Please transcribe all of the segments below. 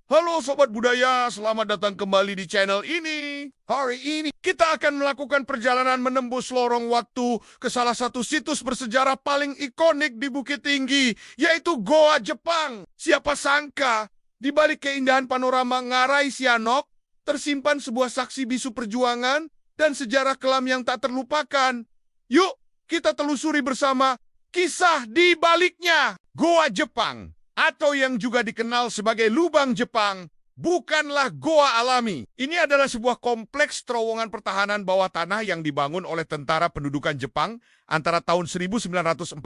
Halo Sobat Budaya, selamat datang kembali di channel ini. Hari ini kita akan melakukan perjalanan menembus lorong waktu ke salah satu situs bersejarah paling ikonik di Bukit Tinggi, yaitu Goa Jepang. Siapa sangka, di balik keindahan panorama Ngarai Sianok, tersimpan sebuah saksi bisu perjuangan dan sejarah kelam yang tak terlupakan. Yuk, kita telusuri bersama kisah di baliknya. Goa Jepang, atau yang juga dikenal sebagai Lubang Jepang, bukanlah goa alami. Ini adalah sebuah kompleks terowongan pertahanan bawah tanah yang dibangun oleh tentara pendudukan Jepang antara tahun 1942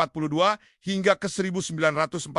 hingga ke 1945.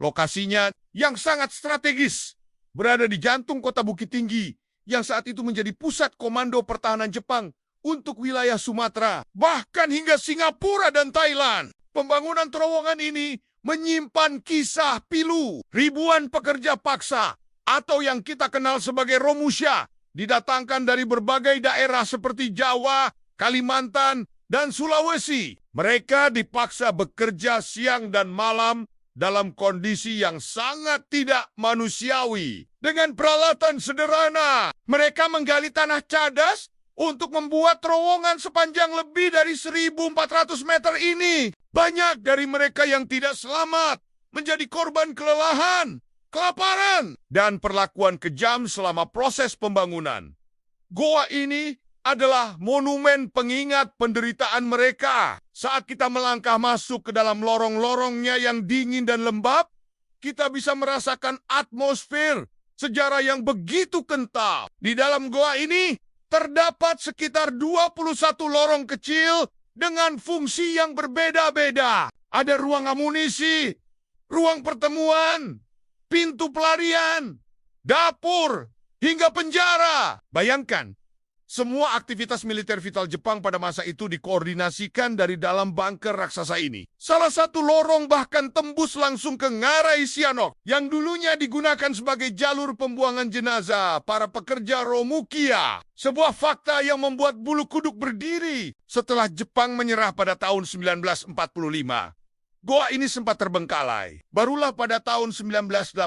Lokasinya yang sangat strategis, berada di jantung kota Bukit Tinggi, yang saat itu menjadi pusat komando pertahanan Jepang untuk wilayah Sumatera, bahkan hingga Singapura dan Thailand. Pembangunan terowongan ini menyimpan kisah pilu. Ribuan pekerja paksa atau yang kita kenal sebagai Romusha didatangkan dari berbagai daerah seperti Jawa, Kalimantan, dan Sulawesi. Mereka dipaksa bekerja siang dan malam dalam kondisi yang sangat tidak manusiawi. Dengan peralatan sederhana, mereka menggali tanah cadas untuk membuat terowongan sepanjang lebih dari 1.400 meter ini. Banyak dari mereka yang tidak selamat menjadi korban kelelahan, kelaparan, dan perlakuan kejam selama proses pembangunan. Goa ini adalah monumen pengingat penderitaan mereka. Saat kita melangkah masuk ke dalam lorong-lorongnya yang dingin dan lembab, kita bisa merasakan atmosfer sejarah yang begitu kental. Di dalam goa ini terdapat sekitar 21 lorong kecil dengan fungsi yang berbeda-beda. Ada ruang amunisi, ruang pertemuan, pintu pelarian, dapur, hingga penjara. Bayangkan, semua aktivitas militer vital Jepang pada masa itu dikoordinasikan dari dalam bunker raksasa ini. Salah satu lorong bahkan tembus langsung ke Ngarai Sianok, yang dulunya digunakan sebagai jalur pembuangan jenazah para pekerja Romukia. Sebuah fakta yang membuat bulu kuduk berdiri setelah Jepang menyerah pada tahun 1945. Goa ini sempat terbengkalai. Barulah pada tahun 1984,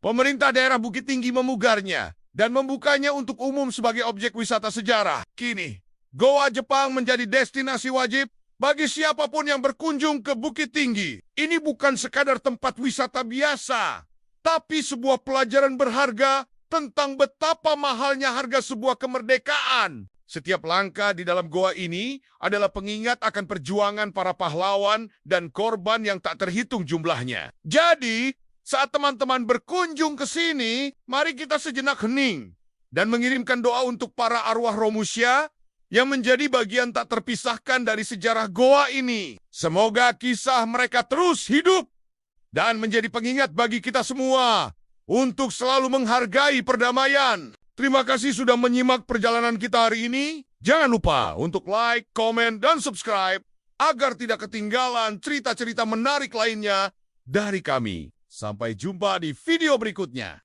pemerintah daerah Bukit Tinggi memugarnya dan membukanya untuk umum sebagai objek wisata sejarah. Kini, Goa Jepang menjadi destinasi wajib bagi siapapun yang berkunjung ke Bukit Tinggi. Ini bukan sekadar tempat wisata biasa, tapi sebuah pelajaran berharga tentang betapa mahalnya harga sebuah kemerdekaan. Setiap langkah di dalam goa ini adalah pengingat akan perjuangan para pahlawan dan korban yang tak terhitung jumlahnya. Jadi, saat teman-teman berkunjung ke sini, mari kita sejenak hening dan mengirimkan doa untuk para arwah Romusha yang menjadi bagian tak terpisahkan dari sejarah goa ini. Semoga kisah mereka terus hidup dan menjadi pengingat bagi kita semua untuk selalu menghargai perdamaian. Terima kasih sudah menyimak perjalanan kita hari ini. Jangan lupa untuk like, komen, dan subscribe agar tidak ketinggalan cerita-cerita menarik lainnya dari kami. Sampai jumpa di video berikutnya.